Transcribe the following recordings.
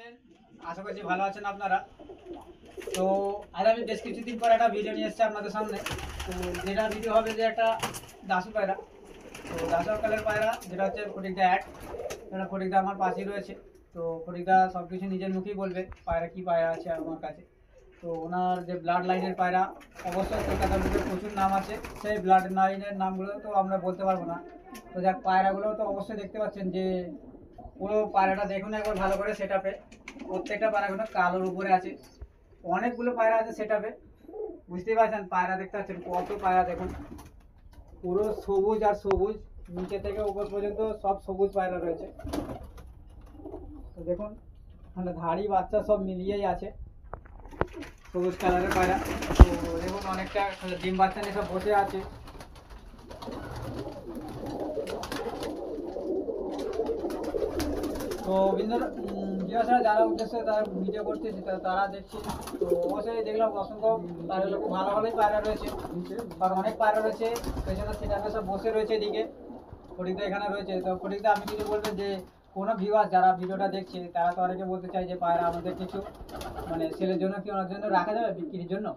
আছেন? আশা করছি ভালো আছেন আপনারা। তো আজ আমি বেশ কিছুদিন পর একটা ভিডিও নিয়ে এসেছি আপনাদের সামনে। তো যেটা ভিডিও হবে যে একটা দাসু পায়রা, তো দাসু কালের পায়রা যেটা হচ্ছে ফটিকদা এক, এটা ফটিকদা আমার পাশেই রয়েছে। তো ফটিকদা সব কিছু নিজের মুখেই বলবে পায়রা কি পায়রা আছে আমার কাছে। তো ওনার যে ব্লাড লাইনের পায়রা, অবশ্যই কলকাতার মধ্যে প্রচুর নাম আছে, সেই ব্লাড লাইনের নামগুলো তো আমরা বলতে পারবো না। তো যাক, পায়রাগুলো তো অবশ্যই দেখতে পাচ্ছেন যে পুরো পায়রাটা দেখুন একবার ভালো করে সেটআপে। প্রত্যেকটা পায়রা কিন্তু কালোর উপরে আছে, অনেকগুলো পায়রা আছে সেটআপে। বুঝতেই পারছেন, পায়রা দেখতে পাচ্ছেন কত পায়রা, দেখুন পুরো সবুজ আর সবুজ, নিচে থেকে উপর পর্যন্ত সব সবুজ পায়রা রয়েছে। তো দেখুন মানে ধাড়ি বাচ্চা সব মিলিয়েই আছে, সবুজ কালারের পায়রা। তো দেখুন অনেকটা ডিম বাচ্চা নিয়ে সব বসে আছে। তো বিন্দুরা যারা উদ্দেশ্যে তারা ভিডিও করতেছে তারা দেখছি। তো অবশ্যই দেখলাম অসংখ্য পায়রা খুব ভালোভাবেই পায়রা রয়েছে, কারণ অনেক পায়রা রয়েছে পেছনে সেটাতে সব বসে রয়েছে এদিকে। ফটিকদা এখানে রয়েছে। তো ফটিকদা আপনি কিছু বলবেন যে কোনো ভিউয়ার্স যারা ভিডিওটা দেখছে তারা তো অনেকে বলতে চায় যে পায়রা আমাদের কিছু মানে সেলের জন্য কি ওনার জন্য রাখা যাবে বিক্রির জন্য?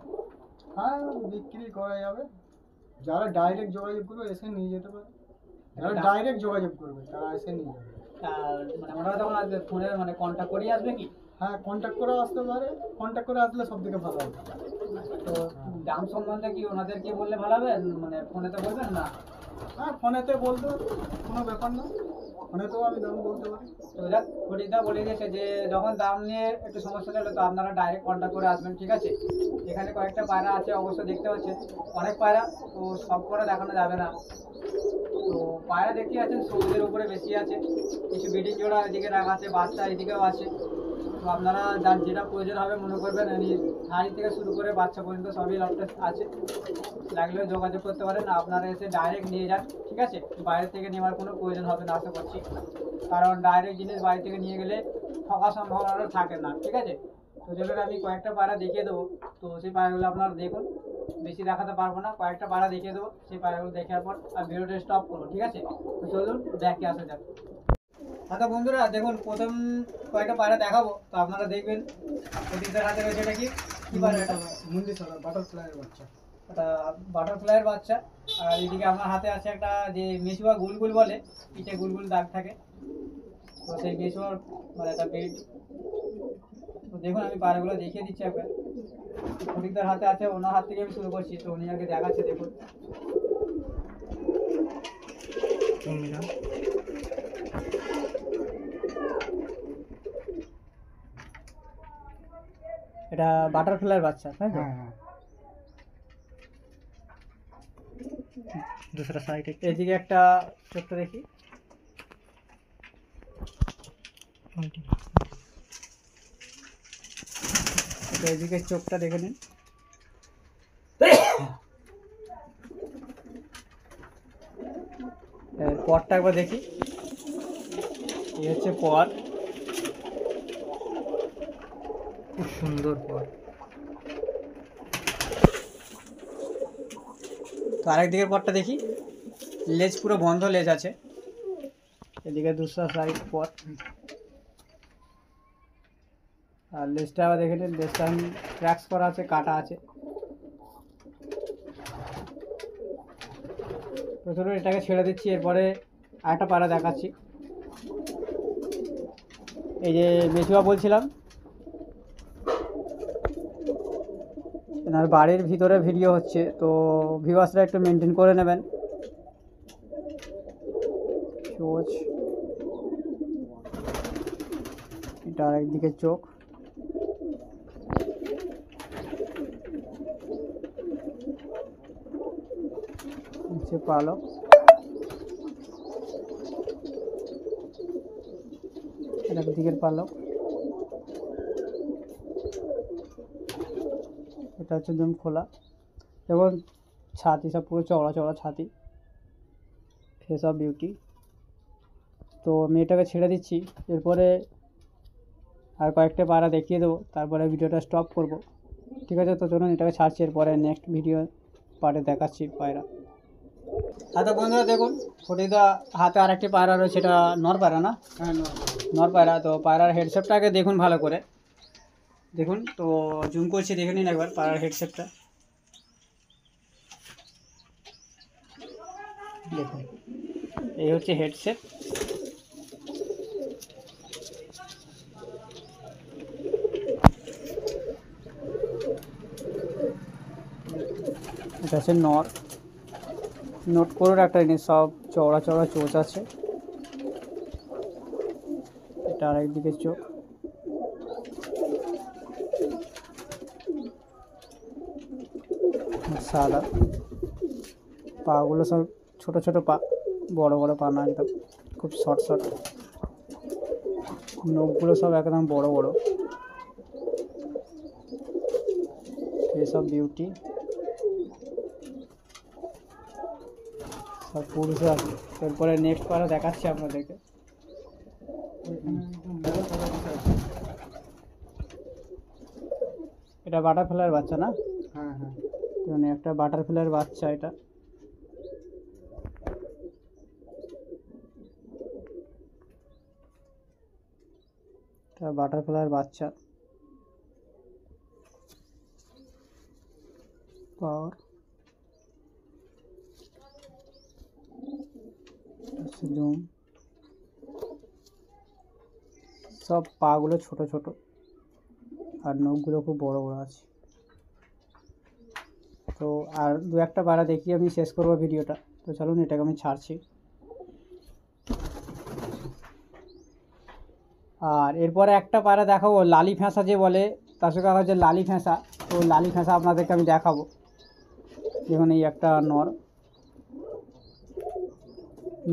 হ্যাঁ, বিক্রি করা যাবে। যারা ডাইরেক্ট যোগাযোগ করবে এসে নিয়ে যেতে পারে। যারা ডাইরেক্ট যোগাযোগ করবে তারা এসে নিয়ে যাবে। আর মানে ওনারা তখন আসবে ফোনে মানে কন্ট্যাক্ট করিয়ে আসবে কি? হ্যাঁ, কন্ট্যাক্ট করে আসতে পারে। কন্ট্যাক্ট করে আসলে সব থেকে ভালো হবে। তো দাম সম্বন্ধে কি ওনাদেরকে বললে ভালো হবে, মানে ফোনেতে বলবেন না? হ্যাঁ, ফোনেতে বলতে কোনো ব্যাপার না, ফোনেতেও আমি দাম বলতে পারি। তো যাক, ফটিকদা বলে দিয়েছে যে যখন দাম নিয়ে একটু সমস্যা চলে তো আপনারা ডাইরেক্ট কন্ট্যাক্ট করে আসবেন, ঠিক আছে? এখানে কয়েকটা পায়রা আছে অবশ্যই দেখতে পাচ্ছেন, অনেক পায়রা, তো সব করে দেখানো যাবে না। তো পায়রা দেখতে আছেন সবুজের উপরে বেশি আছে, কিছু ব্রিডিং জোড়া এদিকে রাখা আছে, বাচ্চা এদিকেও আছে। তো আপনারা যার যেটা প্রয়োজন হবে মনে করবেন, হাড়ি থেকে শুরু করে বাচ্চা পর্যন্ত সবই লটে আছে, লাগলেও যোগাযোগ করতে পারেন। আপনারা এসে ডাইরেক্ট নিয়ে যান, ঠিক আছে? বাইরে থেকে নেওয়ার কোনো প্রয়োজন হবে না আশা করছি, কারণ ডাইরেক্ট জিনিস বাইরে থেকে নিয়ে গেলে ঠকার সম্ভাবনাটা থাকে না, ঠিক আছে? তো চলুন আমি কয়েকটা পায়রা দেখিয়ে দেবো। তো সেই পায়রাগুলো আপনারা দেখুন, বেশি দেখাতে পারবো না, কয়েকটা পায়রা দেখিয়ে দেবো। সেই পায়রাগুলো দেখার পর আর ভিডিওটা স্টপ করবো, ঠিক আছে? তো চলুন দেখে আসা যাক। আচ্ছা বন্ধুরা দেখুন, প্রথম কয়েকটা পায়রা দেখাবো, তো আপনারা দেখবেন। প্রদীপদের হাতে রয়েছে এটা কি কি পায়রা? এটা মুন্ডি সাদা বাটারফ্লাইয়ের বাচ্চা। একটা বাটারফ্লাইয়ের বাচ্চা। আর এদিকে আমার হাতে আছে একটা যে মেশুয়া গুলগুল বলে, পিঠে গুলগুল দাগ থাকে, তো সেই মেশুয়ার মানে একটা বেড। তো দেখুন আমি পায়রাগুলো দেখিয়ে দিচ্ছি একবার। ফটিকদার হাতে আছে, ওনার হাত থেকে আমি শুরু করছি, তো উনি আগে দেখাচ্ছে, দেখুন। এটা বাটারফ্লাইয়ের বাচ্চা, তাই তো? হ্যাঁ, दूसरा साइड এদিকে একটা চোখটা দেখি। এদিকে চোখটা দেখে নিন। পটটা একবার দেখি। এই হচ্ছে পট, খুব সুন্দর পট। তো আরেক দিকের পটটা দেখি, লেজ পুরো বন্ধ লেজ আছে। এদিকে দুসরা সাইড পট, আর লেজটা আবার দেখে নিন, লেজটা ট্র্যাক্স করা আছে, কাটা আছে। প্রথমে এটাকে ছেড়ে দিচ্ছি, এরপরে আরেকটা পায়রা দেখাচ্ছি। এই যে মেচুয়া বলছিলাম, এনার বাড়ির ভিতরে ভিডিও হচ্ছে, তো ভিউয়ার্সরা একটু মেনটেন করে নেবেন। চোখ, এটা আরেকদিকে চোখ, নিচে পালক, একদিকের পালক, এটা হচ্ছে একদম খোলা। যেমন ছাতি সব পুরো চওড়া চওড়া ছাতি, ফেস অফ বিউটি। তো আমি এটাকে ছেড়ে দিচ্ছি, এরপরে আর কয়েকটা পায়রা দেখিয়ে দেবো, তারপরে ভিডিওটা স্টপ করব, ঠিক আছে? তো চলুন এটাকে ছাড়ছি, এরপরে নেক্সট ভিডিও পার্টে দেখাচ্ছি পায়রা। তো বন্ধুরা দেখুন ফটিদা হাতে আরেকটি পায়রা রয়েছে, সেটা নর পায়রা না? হ্যাঁ নর পায়রা। তো পায়রার হেডশেপটাকে দেখুন ভালো করে, দেখুন তো জুম করছি, দেখে নিন একবার পায়রার হেডশেপটা দেখুন। এই হচ্ছে হেডশেপ। এটা হচ্ছে নর। নোট করুন একটা জিনিস, সব চওড়া চওড়া চোচ আছে। এটা আরেকদিকে চোখ। সাদা পাগুলো সব ছোট ছোট পা, বড় বড় পা না, একদম খুব শর্ট শর্ট। নখগুলো সব একদম বড় বড়, এসব বিউটি সব পুরুষে আছে। এরপরে নেক্সট পারা দেখাচ্ছি আপনাদেরকে। এটা বাটারফ্লাইয়ের বাচ্চা না? হ্যাঁ হ্যাঁ মানে একটা বাটারফ্লাইয়ের বাচ্চা এটা। বাটারফ্লাইয়ের বাচ্চা। পাওয়ার জুম, সব পাগুলো ছোট ছোট আর নখগুলো খুব বড় বড় আছে। তো আর দু একটা পায়রা দেখিয়ে আমি শেষ করবো ভিডিওটা। তো চলুন এটাকে আমি ছাড়ছি। আর এরপরে একটা পায়রা দেখাবো, লালি ফ্যাঁসা যে বলে, তার সঙ্গে হচ্ছে লালি ফ্যাঁসা। তো লালি ফ্যাঁসা আপনাদেরকে আমি দেখাবো। দেখুন এই একটা নর।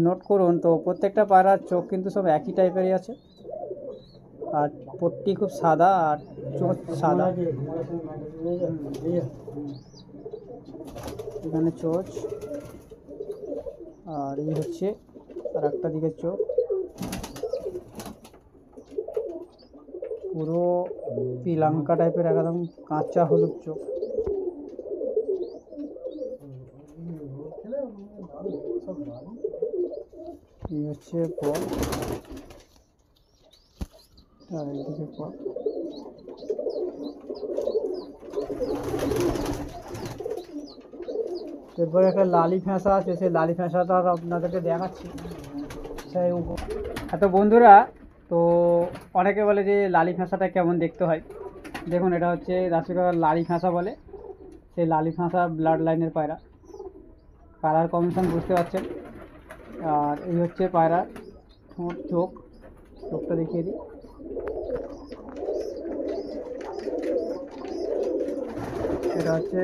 নোট করুন তো প্রত্যেকটা পায়রার চোখ কিন্তু সব একই টাইপেরই আছে, আর পট্টি খুব সাদা আর চোখ সাদা। এখানে চোচ, আর এই হচ্ছে আর একটা দিকে চোখ, পুরো শ্রীলঙ্কা টাইপের একদম কাঁচা হলুদ চোখ। এই হচ্ছে পল, আর এইদিকে পল। এরপরে একটা লালি ফ্যাঁসা আছে, সেই লালি ফ্যাঁসাটা আপনাদেরকে দেখাচ্ছি। সেই এত বন্ধুরা, তো অনেকে বলে যে লালি ফ্যাঁসাটা কেমন দেখতে হয়। দেখুন এটা হচ্ছে রাশিকার লালি ফ্যাঁসা বলে, সেই লালি ফ্যাঁসা ব্লাড লাইনের পায়রা। কালার কম্বিনেশন বুঝতে পারছেন। আর এই হচ্ছে পায়রা চোখ, চোখটা দেখিয়ে দিই। এটা হচ্ছে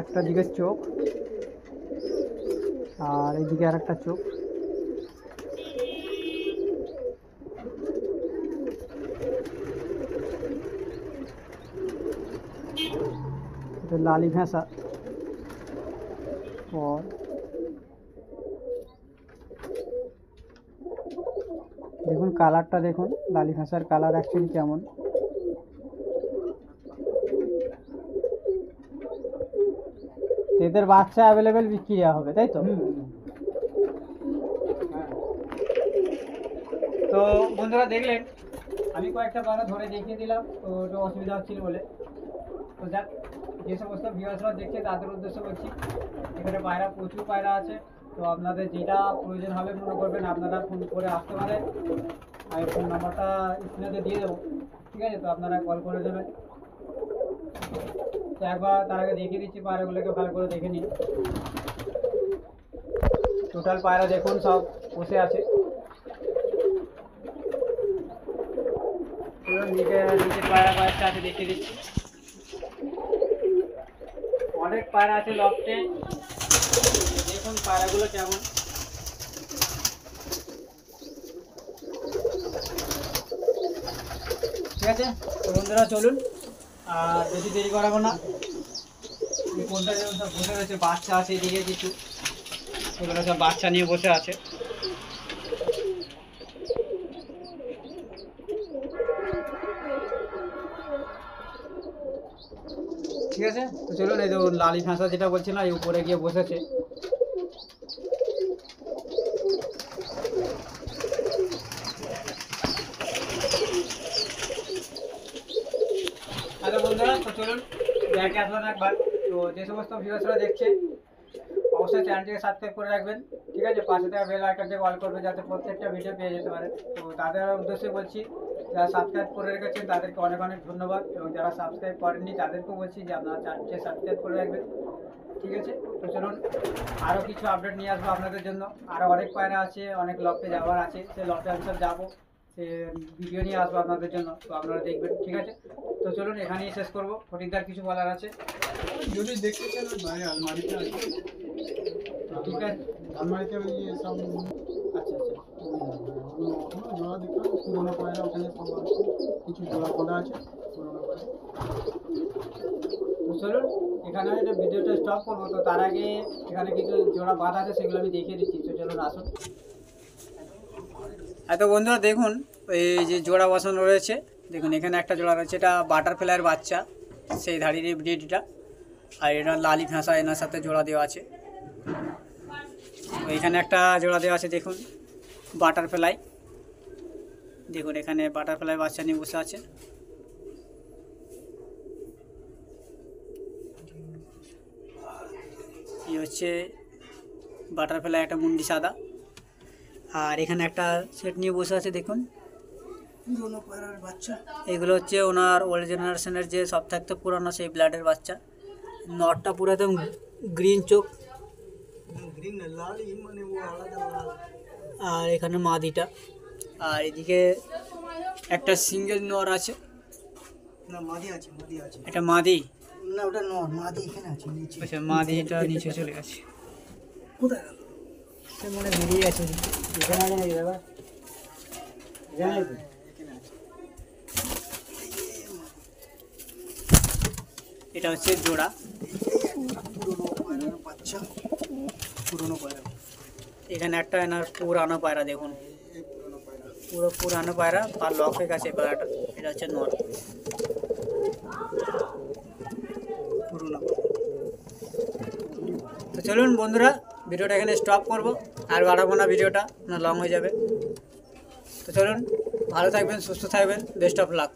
একটা দিকের চোখ, আর এইদিকে আর একটা চোখ। এটা লালি ভেঁসা। পর দেখুন কালারটা, দেখুন লালি ভেঁসার কালার অ্যাকচুয়ালি কেমন। এদের বাচ্চা অ্যাভেলেবেল বিক্রি হবে, তাই তো? তো বন্ধুরা দেখলেন, আমি কয়েকটা পায়রা ধরে দেখিয়ে দিলাম, তো একটু অসুবিধা হচ্ছিল বলে। তো যাক, যে সমস্ত ভিউয়ার্সরা দেখছে তাদের উদ্দেশ্য বলছি, এখানে পায়রা প্রচুর পায়রা আছে। তো আপনাদের যেটা প্রয়োজন হবে মনে করবেন, আপনারা ফোন করে আসতে পারেন। আমি ফোন নাম্বারটা স্ক্রিনে দিয়ে দেবো, ঠিক আছে? তো আপনারা কল করে দেবেন। তো একবার তার আগে দেখিয়ে দিচ্ছি পায়রাগুলোকে, ভালো করে দেখে নিন। টোটাল পায়রা দেখুন সব বসে আছে। নিচে পায়রা কয়েকটা আছে, দেখিয়ে দিচ্ছি। অনেক পায়রা আছে লফটে, দেখুন পায়রাগুলো কেমন। ঠিক আছে, তো বন্ধুরা চলুন আর বেশি দেরি করাবো না। কোনটা যেমন সব বসে রয়েছে, বাচ্চা আছে এদিকে কিছু, এগুলো সব বাচ্চা নিয়ে বসে আছে। ঠিক আছে, তো চলুন। এই তো লালি ফ্যাঁসা যেটা বলছি না, এই উপরে গিয়ে বসেছে। চলুন ব্যাকে আসলাম একবার। তো যে সমস্ত ভিউয়ার্সরা দেখছে অবশ্যই চ্যানেলটিকে সাবস্ক্রাইব করে রাখবেন, ঠিক আছে। পাশে থাকা বেল আইকনটিকে অল করবে যাতে প্রত্যেকটা ভিডিও পেয়ে যেতে পারে। তো তাদের উদ্দেশ্যে বলছি, যারা সাবস্ক্রাইব করে রেখেছেন তাদেরকে অনেক অনেক ধন্যবাদ, এবং যারা সাবস্ক্রাইব করেননি তাদেরকেও বলছি যে আপনারা চ্যানেলটিকে সাবস্ক্রাইব করে রাখবেন, ঠিক আছে। তো চলুন আরও কিছু আপডেট নিয়ে আসবো আপনাদের জন্য। আরও অনেক পায়রা আছে, অনেক লফটে যাওয়ার আছে, সেই লফটে আমি সব যাবো, সে ভিডিও নিয়ে আসবো আপনাদের জন্য, তো আপনারা দেখবেন, ঠিক আছে। তো চলুন এখানেই শেষ করবো। ফটিকদার কিছু বলার আছে? যদি দেখতে চান ওই বাইরে আলমারিতে আছে, ঠিক আছে, আলমারিতে ওই সব আচ্ছা আচ্ছা। জোড়া দেখলাম পুরোনো পায়রা, ওখানে সব আছে, কিছু জোড়া করা আছে পুরোনো পায়রা। তো চলুন এখানে আমি একটা ভিডিওটা স্টপ করবো। তো তার আগে এখানে কিছু জোড়া বাঁধা আছে, সেগুলো আমি দেখিয়ে দিচ্ছি। তো চলুন আসুন। এত বন্ধুরা দেখুন, এই যে জোড়া বসানো রয়েছে, দেখুন এখানে একটা জোড়া রয়েছে, এটা বাটারফ্লাইয়ের বাচ্চা, সেই ধাড়ির ব্রিডটা। আর এটা লালি ভাষা এনার সাথে জোড়া দেওয়া আছে। এখানে একটা জোড়া দেওয়া আছে, দেখুন বাটারফ্লাই। দেখুন এখানে বাটারফ্লাই বাচ্চা নিয়ে বসে আছে। এই হচ্ছে বাটারফ্লাই, একটা মুন্ডি সাদা। আর এখানে একটা সেট নিয়ে বসে আছে, দেখুন পুরোনো পায়রার বাচ্চা। এগুলো হচ্ছে ওনার ওল্ড জেনারেশনের যে সব থাকতে পুরানো সেই ব্লাডের বাচ্চা। নটটা পুরো একদম গ্রিন চোখ, গ্রিন লাল, মানে ও আলাদা লাল। আর এখানে মাদিটা। আর এদিকে একটা সিঙ্গেল নর আছে, না মাদি আছে, মাদি আছে। এটা মাদি, না ওটা নর, মাদি এখানে আছে নিচে। আচ্ছা মাদিটা নিচে চলে গেছে, কোথায় গেল? সে মনে বেরিয়ে গেছে। এখানে আছে নাকি দাদা? এখানে আছে? এখানে আছে। এটা হচ্ছে জোড়া। পুরোনো পায়রার বাচ্চা, পুরোনো পায়রা। এখানে একটা এনার পুরানো পায়রা, দেখুন এই পুরোনো পায়রা। পুরো পুরানো পায়রা, আর লক হয়ে গেছে পায়রাটা। এটা হচ্ছে নর। পুরোনো। তো চলুন বন্ধুরা ভিডিওটা এখানে স্টপ করব, আর বাড়াবো না, ভিডিওটা লং হয়ে যাবে। তো চলুন ভালো থাকবেন, সুস্থ থাকবেন, বেস্ট অফ লাক।